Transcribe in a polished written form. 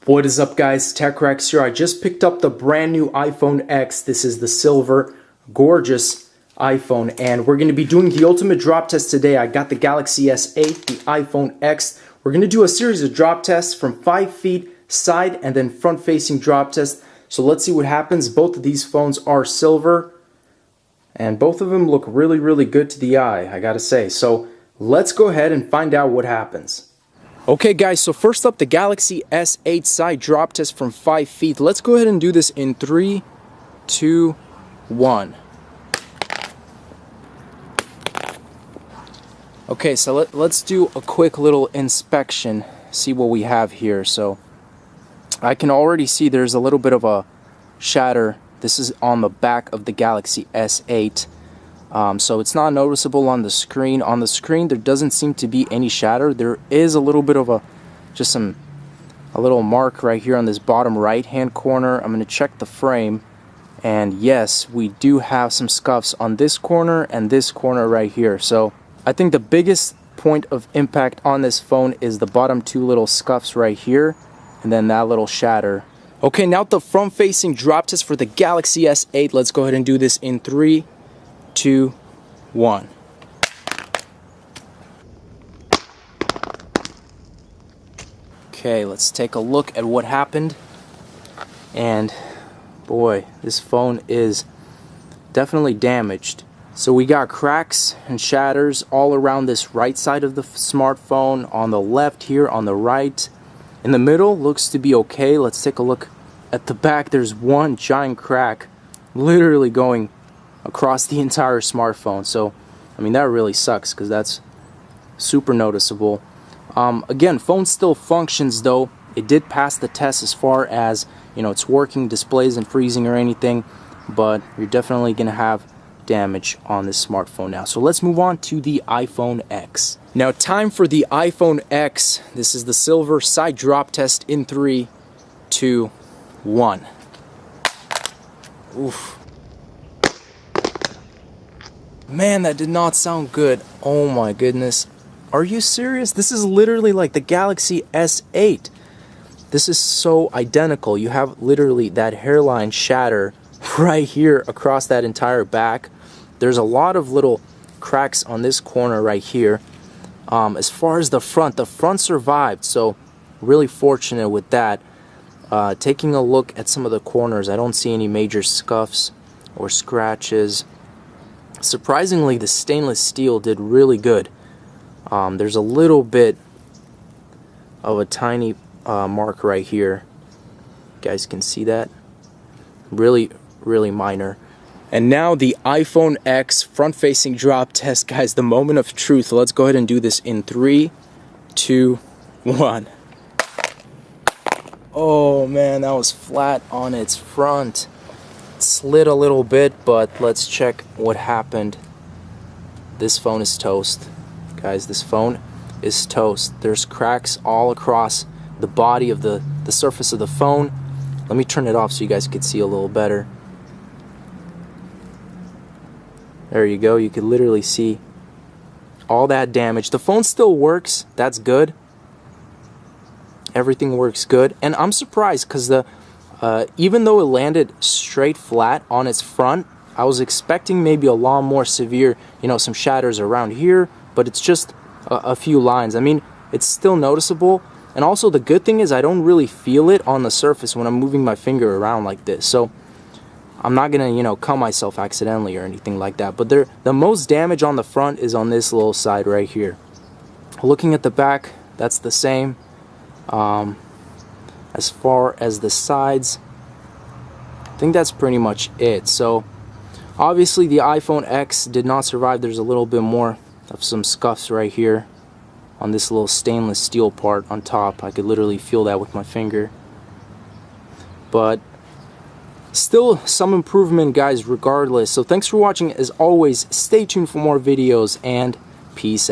What is up, guys? TechRex here. I just picked up the brand new iPhone X. This is the silver, gorgeous iPhone, and we're going to be doing the ultimate drop test today. I got the Galaxy S8, the iPhone X. We're going to do a series of drop tests from 5 feet, side and then front-facing drop tests. So let's see what happens. Both of these phones are silver, and both of them look really, really good to the eye, I gotta say. So let's go ahead and find out what happens. Okay guys, so first up, the Galaxy S8 side drop test from 5 feet. Let's go ahead and do this in 3, 2, 1. Okay, so let's do a quick little inspection, see what we have here. So I can already see there's a little bit of a shatter. This is on the back of the Galaxy S8. So it's not noticeable on the screen. On the screen, there doesn't seem to be any shatter. There is a little bit of a little mark right here on this bottom right-hand corner. I'm going to check the frame, and yes, we do have some scuffs on this corner and this corner right here. So I think the biggest point of impact on this phone is the bottom two little scuffs right here, and then that little shatter. Okay, now the front-facing drop test for the Galaxy S8. Let's go ahead and do this in 3, 2, 1. Okay, let's take a look at what happened. And boy, this phone is definitely damaged. So we got cracks and shatters all around this right side of the smartphone, on the left here, on the right. In the middle looks to be okay. Let's take a look at the back. There's one giant crack literally going across the entire smartphone. So I mean, that really sucks because that's super noticeable. Again, phone still functions though. It did pass the test as far as, you know, it's working, displays and freezing or anything, but you're definitely gonna have damage on this smartphone now. So let's move on to the iPhone X. Now, time for the iPhone X. This is the silver side drop test in 3, 2, 1. Oof. Man, that did not sound good. Oh my goodness. Are you serious? This is literally like the Galaxy S8. This is so identical. You have literally that hairline shatter right here across that entire back. There's a lot of little cracks on this corner right here. As far as the front survived, so really fortunate with that. Taking a look at some of the corners, I don't see any major scuffs or scratches. Surprisingly, the stainless steel did really good. There's a little bit of a tiny mark right here. You guys can see that. Really, really minor. And now the iPhone X front-facing drop test, guys. The moment of truth. Let's go ahead and do this in 3, 2, 1. Oh man, that was flat on its front. It slid a little bit, but let's check what happened. This phone is toast. Guys, this phone is toast. There's cracks all across the body of the surface of the phone. Let me turn it off so you guys can see a little better. There you go. You can literally see all that damage. The phone still works. That's good. Everything works good. And I'm surprised because even though it landed straight flat on its front, I was expecting maybe a lot more severe, you know, some shatters around here, but it's just a few lines. I mean, it's still noticeable. And also the good thing is I don't really feel it on the surface when I'm moving my finger around like this. So I'm not gonna, you know, cut myself accidentally or anything like that. But the most damage on the front is on this little side right here. Looking at the back, that's the same. As far as the sides, I think that's pretty much it. So obviously the iPhone X did not survive. There's a little bit more of some scuffs right here on this little stainless steel part on top. I could literally feel that with my finger. But still some improvement, guys, regardless. So thanks for watching. As always, stay tuned for more videos, and peace out.